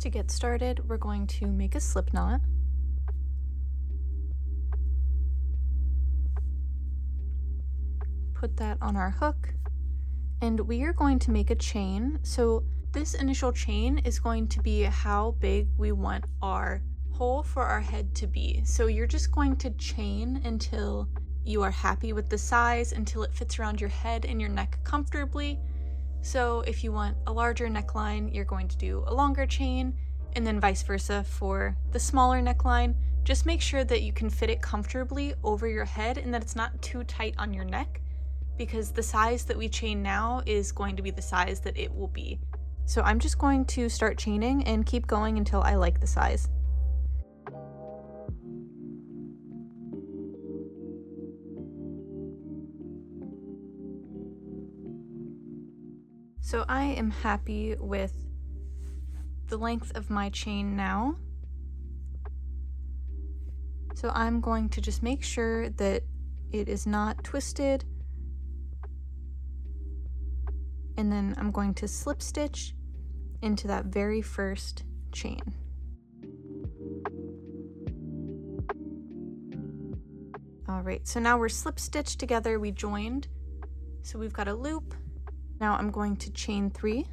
To get started, we're going to make a slip knot. Put that on our hook, and we are going to make a chain. So this initial chain is going to be how big we want our hole for our head to be. So you're just going to chain until you are happy with the size, until it fits around your head and your neck comfortably. So if you want a larger neckline, you're going to do a longer chain, and then vice versa for the smaller neckline. Just make sure that you can fit it comfortably over your head and that it's not too tight on your neck, because the size that we chain now is going to be the size that it will be. So I'm just going to start chaining and keep going until I like the size. So I am happy with the length of my chain now. So I'm going to just make sure that it is not twisted, and then I'm going to slip stitch into that very first chain. All right, so now we're slip stitched together, we joined. So we've got a loop. Now I'm going to chain 3.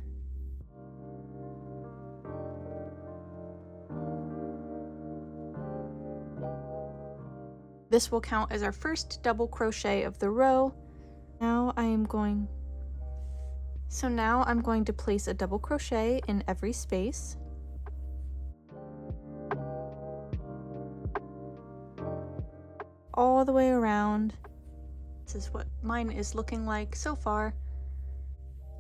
This will count as our first double crochet of the row. Now I'm going to place a double crochet in every space. All the way around. This is what mine is looking like so far.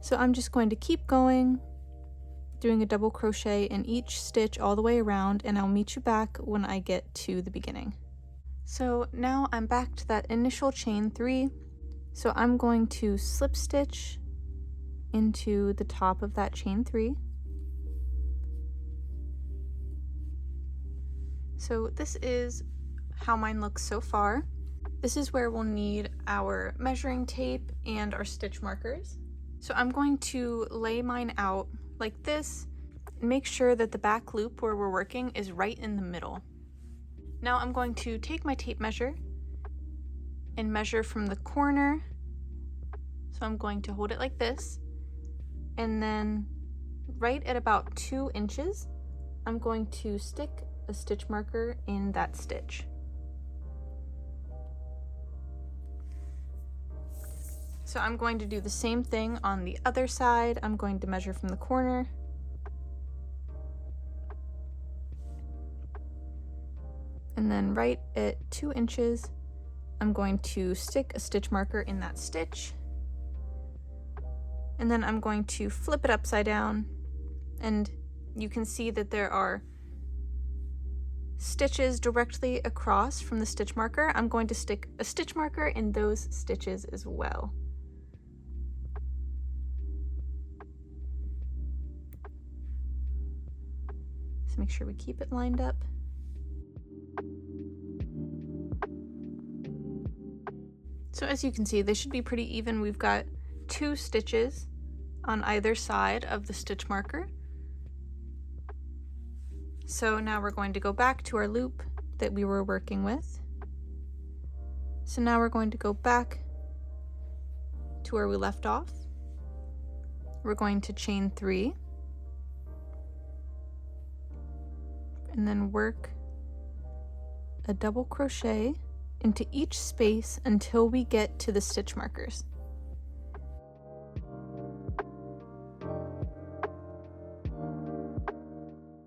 So I'm just going to keep going, doing a double crochet in each stitch all the way around, and I'll meet you back when I get to the beginning. So now I'm back to that initial chain 3. So I'm going to slip stitch into the top of that chain 3. So this is how mine looks so far. This is where we'll need our measuring tape and our stitch markers. So I'm going to lay mine out like this and make sure that the back loop where we're working is right in the middle. Now I'm going to take my tape measure and measure from the corner. So I'm going to hold it like this, and then right at about 2 inches, I'm going to stick a stitch marker in that stitch. So I'm going to do the same thing on the other side. I'm going to measure from the corner. And then right at 2 inches, I'm going to stick a stitch marker in that stitch. And then I'm going to flip it upside down, and you can see that there are stitches directly across from the stitch marker. I'm going to stick a stitch marker in those stitches as well. So make sure we keep it lined up. So as you can see, they should be pretty even. We've got 2 stitches on either side of the stitch marker. So now we're going to go back to our loop that we were working with. So now we're going to go back to where we left off. We're going to chain 3 and then work a double crochet into each space until we get to the stitch markers.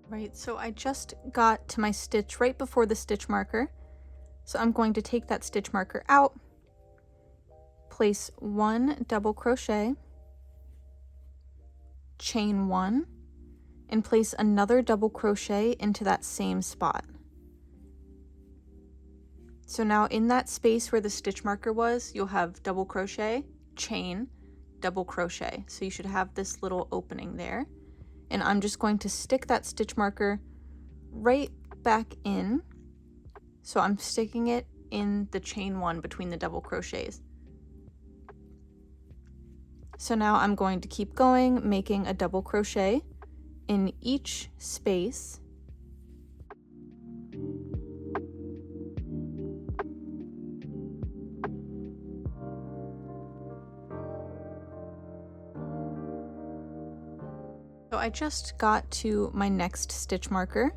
Right, so I just got to my stitch right before the stitch marker. So I'm going to take that stitch marker out, place 1 double crochet, chain 1, and place another double crochet into that same spot. So now in that space where the stitch marker was, you'll have double crochet, chain, double crochet. So you should have this little opening there. And I'm just going to stick that stitch marker right back in. So I'm sticking it in the chain 1 between the double crochets. So now I'm going to keep going, making a double crochet in each space. So I just got to my next stitch marker.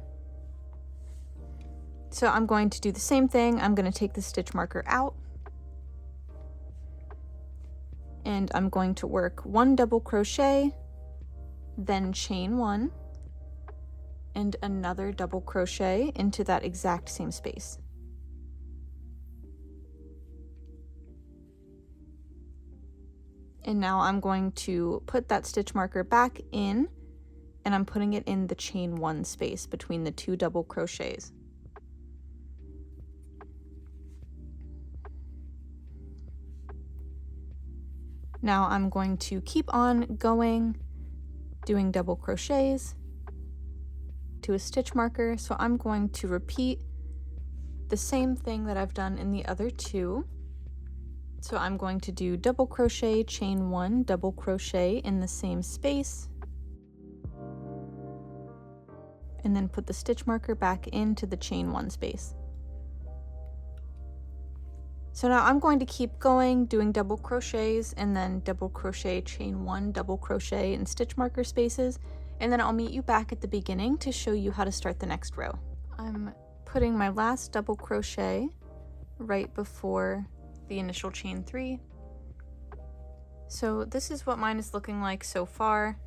So I'm going to do the same thing. I'm going to take the stitch marker out, and I'm going to work 1 double crochet, then chain 1, and another double crochet into that exact same space. And now I'm going to put that stitch marker back in, and I'm putting it in the chain 1 space between the 2 double crochets. Now I'm going to keep on going, doing double crochets to a stitch marker. So I'm going to repeat the same thing that I've done in the other 2. So I'm going to do double crochet, chain 1, double crochet in the same space, and then put the stitch marker back into the chain 1 space. So now I'm going to keep going, doing double crochets, and then double crochet, chain 1, double crochet in stitch marker spaces, and then I'll meet you back at the beginning to show you how to start the next row. I'm putting my last double crochet right before the initial chain 3. So this is what mine is looking like so far.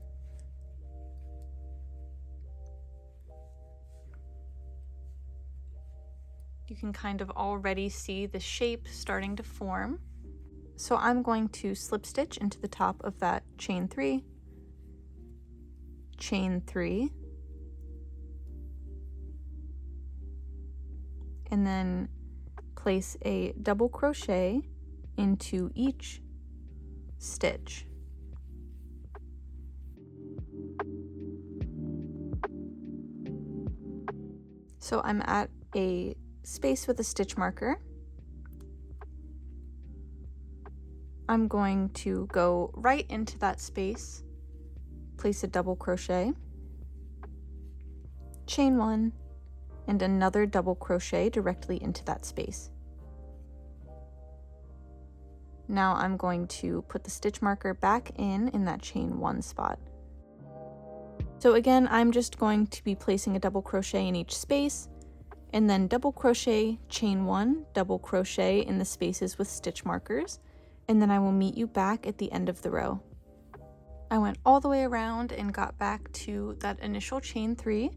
You can kind of already see the shape starting to form. So I'm going to slip stitch into the top of that chain 3, chain 3, and then place a double crochet into each stitch. So I'm at a space with a stitch marker. I'm going to go right into that space, place a double crochet, chain 1, and another double crochet directly into that space. Now I'm going to put the stitch marker back in that chain 1 spot. So again, I'm just going to be placing a double crochet in each space, and then double crochet, chain 1, double crochet in the spaces with stitch markers, and then I will meet you back at the end of the row. I went all the way around and got back to that initial chain 3.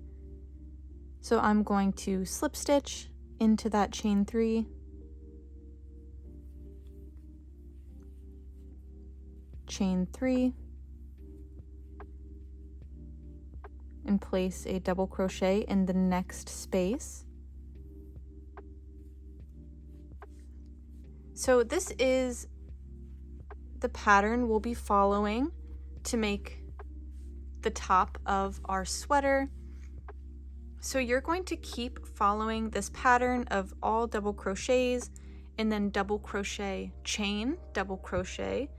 So I'm going to slip stitch into that chain 3, chain 3, and place a double crochet in the next space. So this is the pattern we'll be following to make the top of our sweater. So you're going to keep following this pattern of all double crochets and then double crochet, chain, double crochet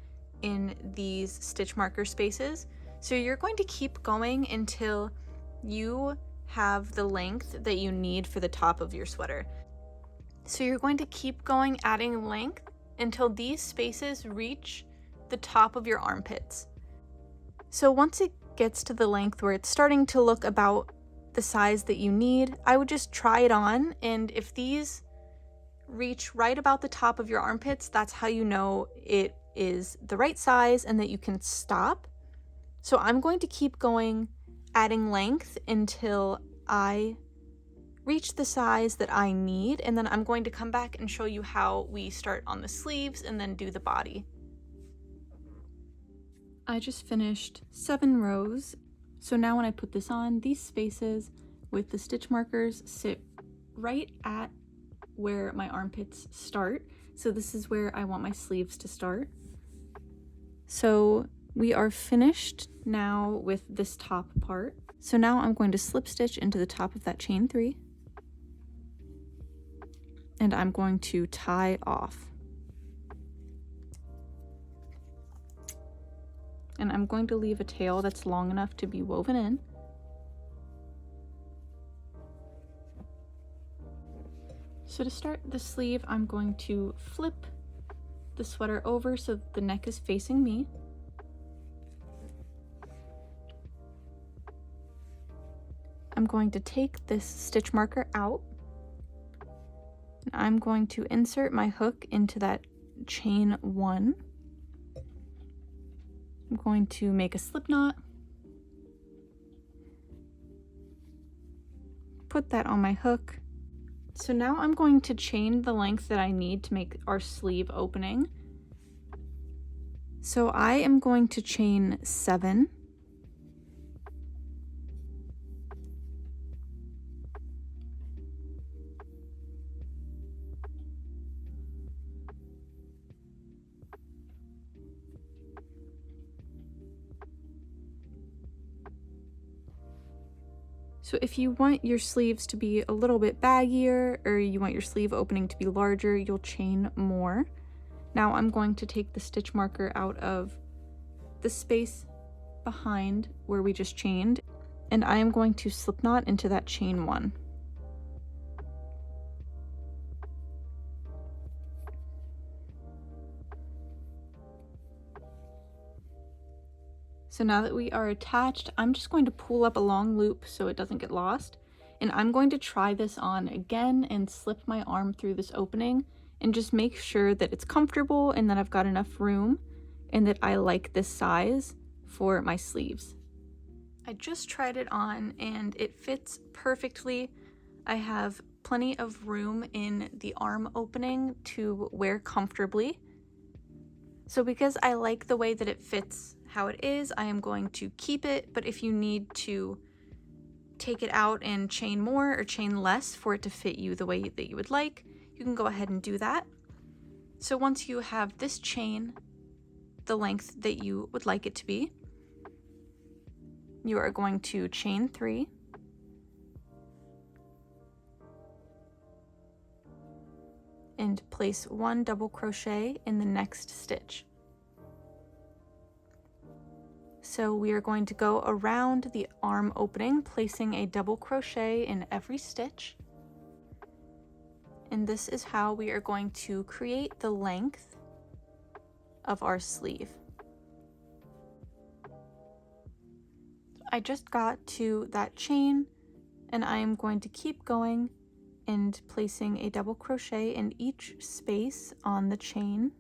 in these stitch marker spaces. So you're going to keep going until you have the length that you need for the top of your sweater. So you're going to keep going, adding length until these spaces reach the top of your armpits. So once it gets to the length where it's starting to look about the size that you need, I would just try it on, and if these reach right about the top of your armpits, that's how you know it is the right size and that you can stop. So I'm going to keep going, adding length until I reach the size that I need, and then I'm going to come back and show you how we start on the sleeves and then do the body. I just finished 7 rows. So now when I put this on, these spaces with the stitch markers sit right at where my armpits start. So this is where I want my sleeves to start. So we are finished now with this top part. So now I'm going to slip stitch into the top of that chain 3. And I'm going to tie off. And I'm going to leave a tail that's long enough to be woven in. So to start the sleeve, I'm going to flip the sweater over so that the neck is facing me. I'm going to take this stitch marker out. And I'm going to insert my hook into that chain 1. I'm going to make a slip knot. Put that on my hook. So now I'm going to chain the length that I need to make our sleeve opening. So I am going to chain 7. So if you want your sleeves to be a little bit baggier, or you want your sleeve opening to be larger, you'll chain more. Now I'm going to take the stitch marker out of the space behind where we just chained, and I am going to slip knot into that chain 1. So now that we are attached, I'm just going to pull up a long loop so it doesn't get lost. And I'm going to try this on again and slip my arm through this opening and just make sure that it's comfortable and that I've got enough room and that I like this size for my sleeves. I just tried it on and it fits perfectly. I have plenty of room in the arm opening to wear comfortably. So because I like the way that it fits how it is, I am going to keep it, but if you need to take it out and chain more or chain less for it to fit you the way that you would like, you can go ahead and do that. So once you have this chain the length that you would like it to be, you are going to chain 3, and place 1 double crochet in the next stitch. So we are going to go around the arm opening, placing a double crochet in every stitch. And this is how we are going to create the length of our sleeve. I just got to that chain, and I am going to keep going and placing a double crochet in each space on the chain.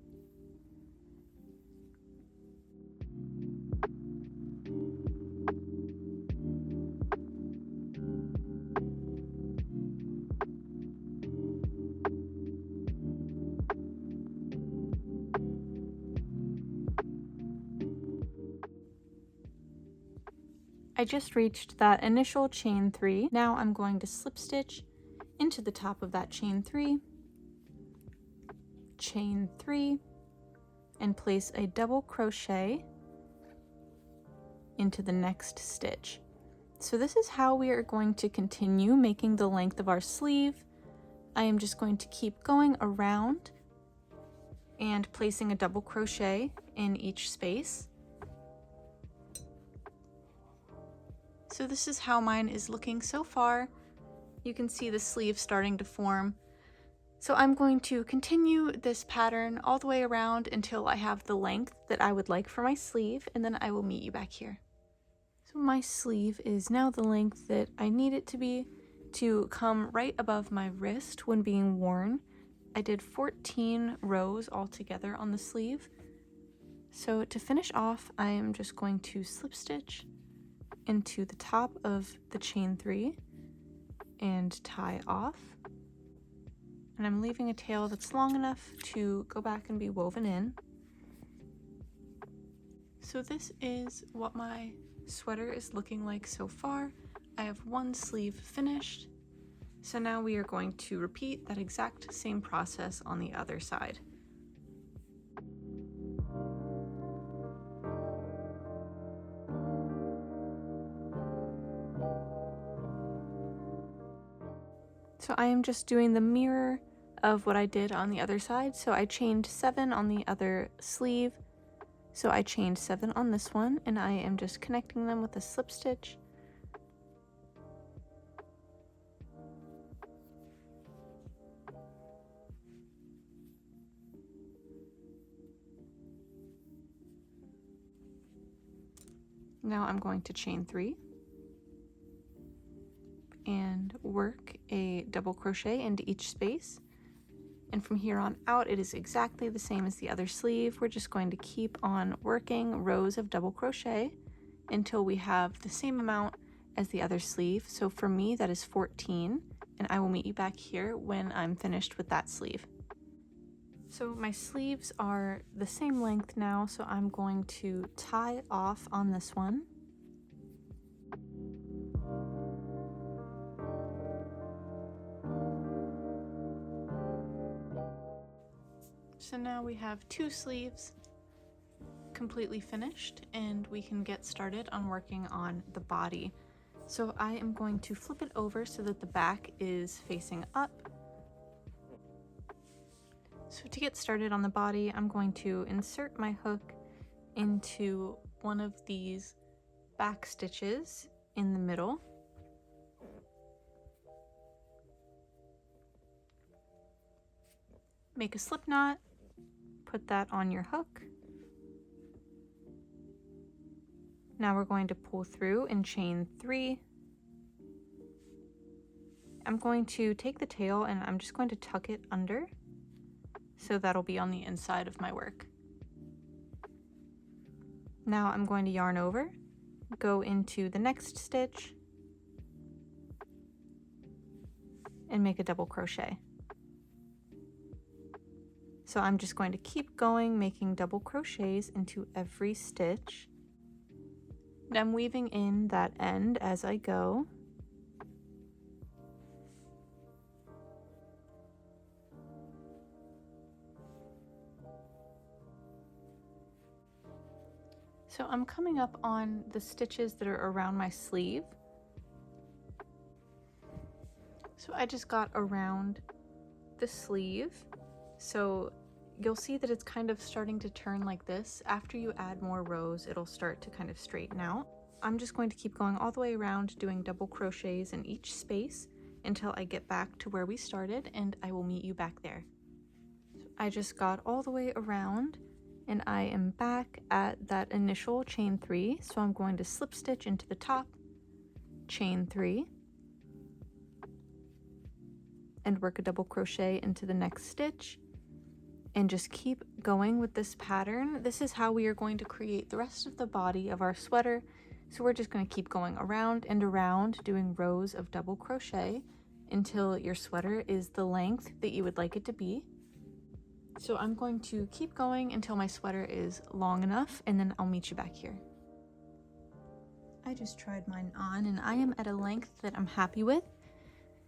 I just reached that initial chain 3. Now I'm going to slip stitch into the top of that chain 3, chain 3, and place a double crochet into the next stitch. So this is how we are going to continue making the length of our sleeve. I am just going to keep going around and placing a double crochet in each space. So this is how mine is looking so far. You can see the sleeve starting to form. So I'm going to continue this pattern all the way around until I have the length that I would like for my sleeve, and then I will meet you back here. So my sleeve is now the length that I need it to be to come right above my wrist when being worn. I did 14 rows altogether on the sleeve. So to finish off, I am just going to slip stitch into the top of the chain 3 and tie off. And I'm leaving a tail that's long enough to go back and be woven in. So this is what my sweater is looking like so far. I have one sleeve finished. So now we are going to repeat that exact same process on the other side. So I am just doing the mirror of what I did on the other side. So I chained 7 on the other sleeve. So I chained 7 on this one, and I am just connecting them with a slip stitch. Now I'm going to chain 3 and work a double crochet into each space. And from here on out, it is exactly the same as the other sleeve. We're just going to keep on working rows of double crochet until we have the same amount as the other sleeve. So for me, that is 14, and I will meet you back here when I'm finished with that sleeve. So my sleeves are the same length now, so I'm going to tie off on this one. So now we have 2 sleeves completely finished, and we can get started on working on the body. So I am going to flip it over so that the back is facing up. So to get started on the body, I'm going to insert my hook into one of these back stitches in the middle. Make a slip knot, put that on your hook. Now we're going to pull through and chain 3. I'm going to take the tail and I'm just going to tuck it under, so that'll be on the inside of my work. Now I'm going to yarn over, go into the next stitch, and make a double crochet. So I'm just going to keep going, making double crochets into every stitch. And I'm weaving in that end as I go. So I'm coming up on the stitches that are around my sleeve. So I just got around the sleeve. So you'll see that it's kind of starting to turn like this. After you add more rows, it'll start to kind of straighten out. I'm just going to keep going all the way around, doing double crochets in each space until I get back to where we started, and I will meet you back there. So I just got all the way around and I am back at that initial chain 3. So I'm going to slip stitch into the top, chain 3, and work a double crochet into the next stitch, and just keep going with this pattern. This is how we are going to create the rest of the body of our sweater. So we're just going to keep going around and around, doing rows of double crochet until your sweater is the length that you would like it to be. So I'm going to keep going until my sweater is long enough, and then I'll meet you back here. I just tried mine on and I am at a length that I'm happy with.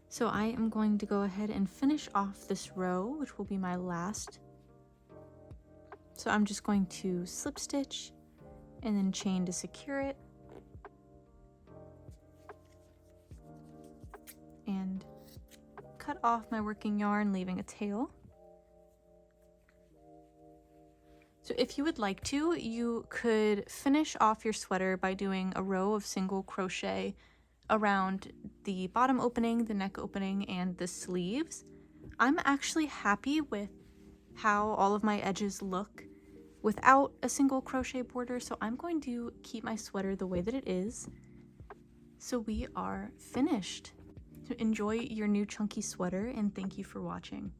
So I am going to go ahead and finish off this row, which will be my last. So I'm just going to slip stitch and then chain to secure it. And cut off my working yarn, leaving a tail. So if you would like to, you could finish off your sweater by doing a row of single crochet around the bottom opening, the neck opening, and the sleeves. I'm actually happy with how all of my edges look without a single crochet border, so I'm going to keep my sweater the way that it is. So we are finished. So enjoy your new chunky sweater, and thank you for watching.